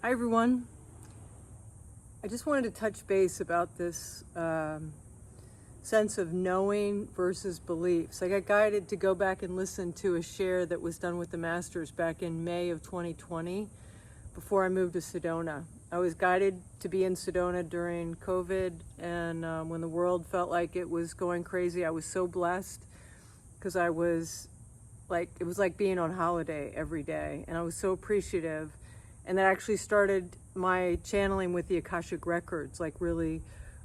Hi everyone. I just wanted to touch base about this sense of knowing versus beliefs. I got guided to go back and listen to a share that was done with the Masters back in May of 2020 before I moved to Sedona. I was guided to be in Sedona during COVID, and when the world felt like it was going crazy, I was so blessed because it was like being on holiday every day, and I was so appreciative. And that actually started my channeling with the Akashic Records, like really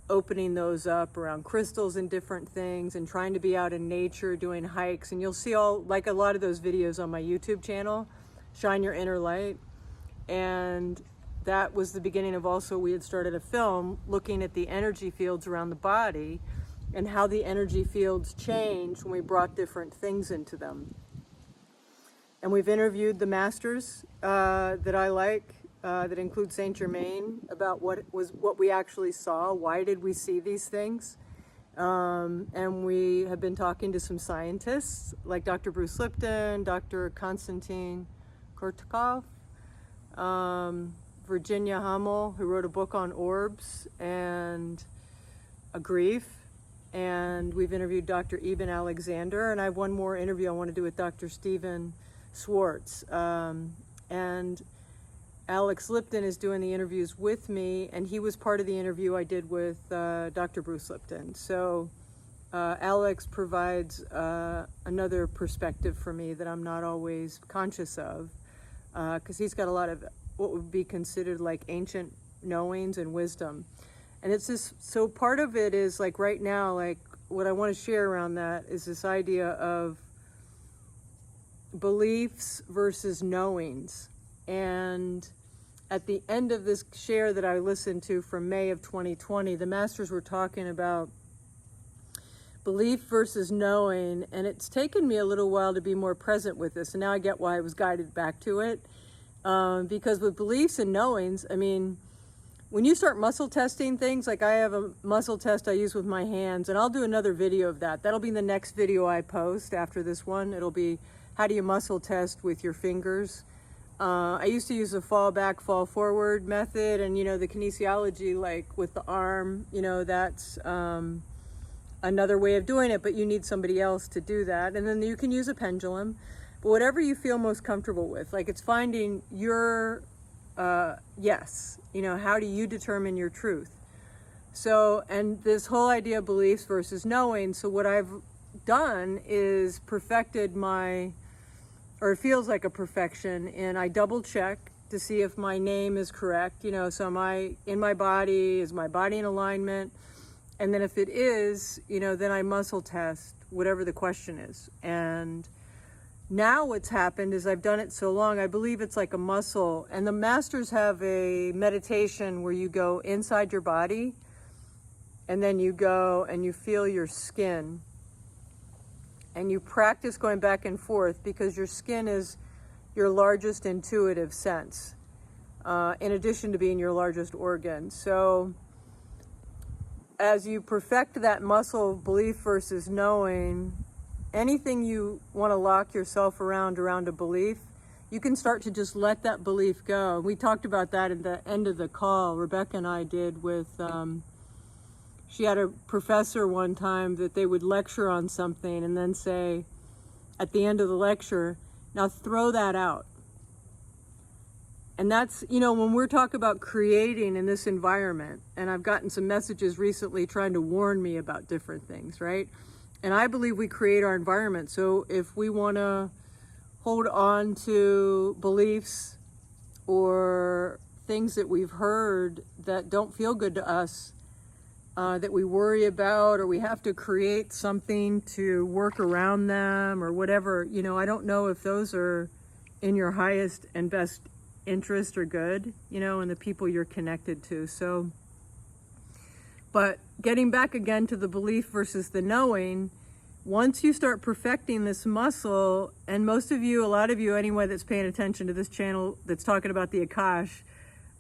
opening those up around crystals and different things and trying to be out in nature, doing hikes. And you'll see a lot of those videos on my YouTube channel, Shine Your Inner Light. And that was the beginning of also, we had started a film looking at the energy fields around the body and how the energy fields changed when we brought different things into them. And we've interviewed the masters that I like, that include Saint Germain, about what we actually saw. Why did we see these things? And we have been talking to some scientists like Dr. Bruce Lipton, Dr. Konstantin Korotkov, Virginia Hummel, who wrote a book on orbs and a grief. And we've interviewed Dr. Eben Alexander, and I have one more interview I want to do with Dr. Steven Schwartz. And Alex Lipton is doing the interviews with me, and he was part of the interview I did with Dr. Bruce Lipton. So Alex provides another perspective for me that I'm not always conscious of, because he's got a lot of what would be considered like ancient knowings and wisdom. And it's just, so part of it is like right now, like what I want to share around that is this idea of beliefs versus knowings. And at the end of this share that I listened to from May of 2020, the masters were talking about belief versus knowing, and it's taken me a little while to be more present with this, and now I get why I was guided back to it. Because with beliefs and knowings, I mean, when you start muscle testing things, like I have a muscle test I use with my hands, and I'll do another video of that. That'll be the next video I post after this one. It'll be how do you muscle test with your fingers. I used to use a fall back, fall forward method, and the kinesiology, like with the arm, that's another way of doing it, but you need somebody else to do that. And then you can use a pendulum, but whatever you feel most comfortable with, like it's finding your yes, how do you determine your truth? So, and this whole idea of beliefs versus knowing, so what I've done is perfected or it feels like a perfection, and I double check to see if my name is correct, so am I in my body, is my body in alignment? And then if it is, then I muscle test whatever the question is. And now what's happened is I've done it so long, I believe it's like a muscle. And the masters have a meditation where you go inside your body, and then you go and you feel your skin. And you practice going back and forth, because your skin is your largest intuitive sense, in addition to being your largest organ. So as you perfect that muscle of belief versus knowing, anything you want to lock yourself around a belief, you can start to just let that belief go. We talked about that at the end of the call, Rebecca and I did with... she had a professor one time that they would lecture on something and then say at the end of the lecture, now throw that out. And that's, when we're talking about creating in this environment, and I've gotten some messages recently trying to warn me about different things, right? And I believe we create our environment. So if we want to hold on to beliefs or things that we've heard that don't feel good to us, that we worry about, or we have to create something to work around them or whatever, I don't know if those are in your highest and best interest or good, and the people you're connected to. So, but getting back again to the belief versus the knowing, once you start perfecting this muscle, and most of you, a lot of you anyway, that's paying attention to this channel that's talking about the Akash,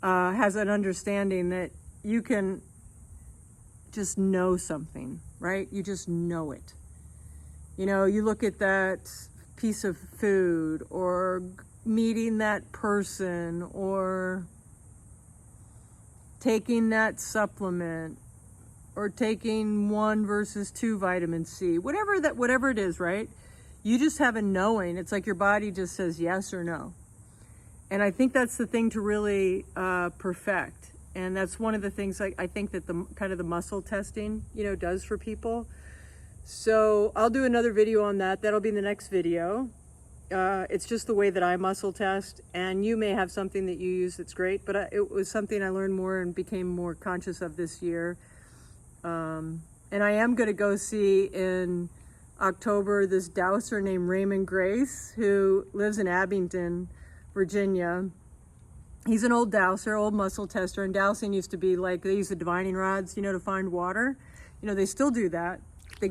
has an understanding that you can just know something, right? You just know it. You look at that piece of food or meeting that person or taking that supplement, or taking 1 versus 2 vitamin C, whatever it is, right? You just have a knowing. It's like your body just says yes or no. And I think that's the thing to really perfect. And that's one of the things I think that the kind of the muscle testing, does for people. So I'll do another video on that. That'll be the next video. It's just the way that I muscle test, and you may have something that you use that's great, but it was something I learned more and became more conscious of this year. And I am going to go see in October this dowser named Raymond Grace, who lives in Abingdon, Virginia. He's an old dowser, old muscle tester, and dowsing used to be like, they use the divining rods, to find water. They still do that. They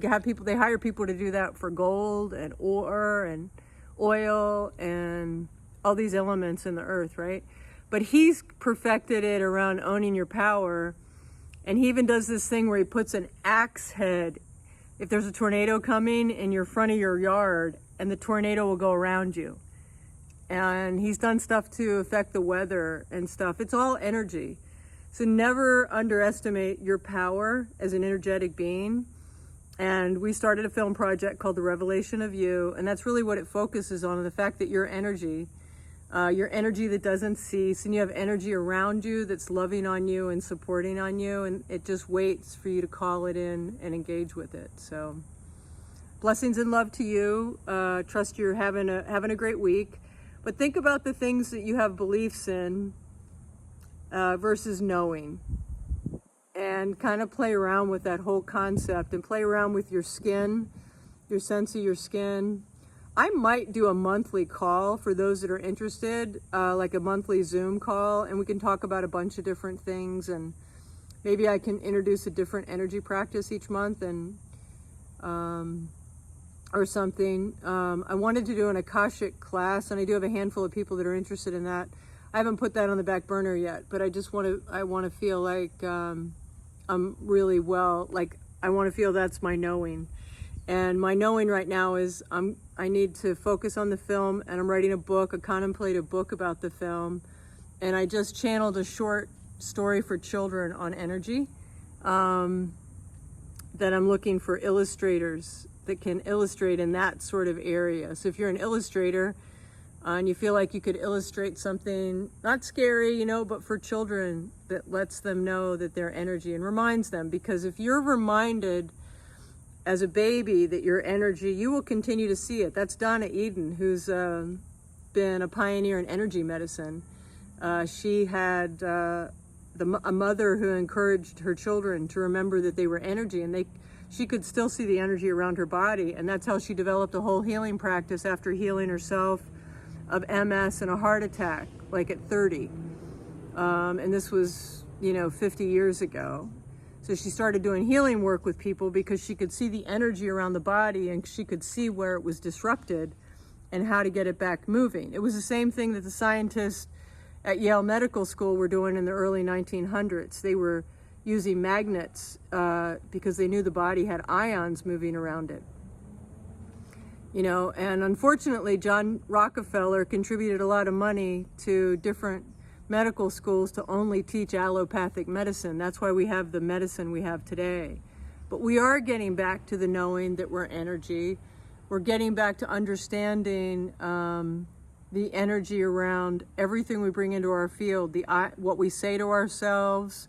hire people to do that for gold and ore and oil and all these elements in the earth, right? But he's perfected it around owning your power. And he even does this thing where he puts an axe head, if there's a tornado coming in your front of your yard, and the tornado will go around you. And he's done stuff to affect the weather and stuff. It's all energy. So never underestimate your power as an energetic being. And we started a film project called The Revelation of You, and that's really what it focuses on, the fact that your energy that doesn't cease, and you have energy around you that's loving on you and supporting on you, and it just waits for you to call it in and engage with it. So blessings and love to you. Trust you're having a great week. But think about the things that you have beliefs in versus knowing. And kind of play around with that whole concept, and play around with your skin, your sense of your skin. I might do a monthly call for those that are interested, like a monthly Zoom call, and we can talk about a bunch of different things, and maybe I can introduce a different energy practice each month, and or something. I wanted to do an Akashic class, and I do have a handful of people that are interested in that. I haven't put that on the back burner yet, but I want to feel like I'm really well, like I want to feel that's my knowing. And my knowing right now is I need to focus on the film, and I'm writing a contemplative book about the film. And I just channeled a short story for children on energy that I'm looking for illustrators that can illustrate in that sort of area. So if you're an illustrator and you feel like you could illustrate something, not scary, but for children, that lets them know that their energy and reminds them, because if you're reminded as a baby that your energy, you will continue to see it. That's Donna Eden, who's been a pioneer in energy medicine. She had a mother who encouraged her children to remember that they were energy, and she could still see the energy around her body, and that's how she developed a whole healing practice after healing herself of MS and a heart attack, like at 30. And this was, 50 years ago. So she started doing healing work with people because she could see the energy around the body, and she could see where it was disrupted and how to get it back moving. It was the same thing that the scientists at Yale Medical School were doing in the early 1900s. They were using magnets because they knew the body had ions moving around it. And unfortunately, John Rockefeller contributed a lot of money to different medical schools to only teach allopathic medicine. That's why we have the medicine we have today. But we are getting back to the knowing that we're energy. We're getting back to understanding the energy around everything we bring into our field, what we say to ourselves,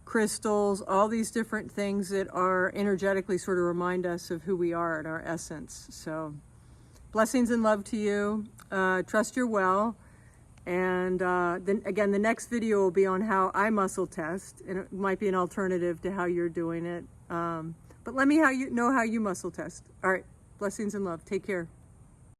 crystals, all these different things that are energetically sort of remind us of who we are at our essence. So blessings and love to you. Trust you're well. And then again, the next video will be on how I muscle test, and it might be an alternative to how you're doing it. But let me know how you muscle test. All right, blessings and love. Take care.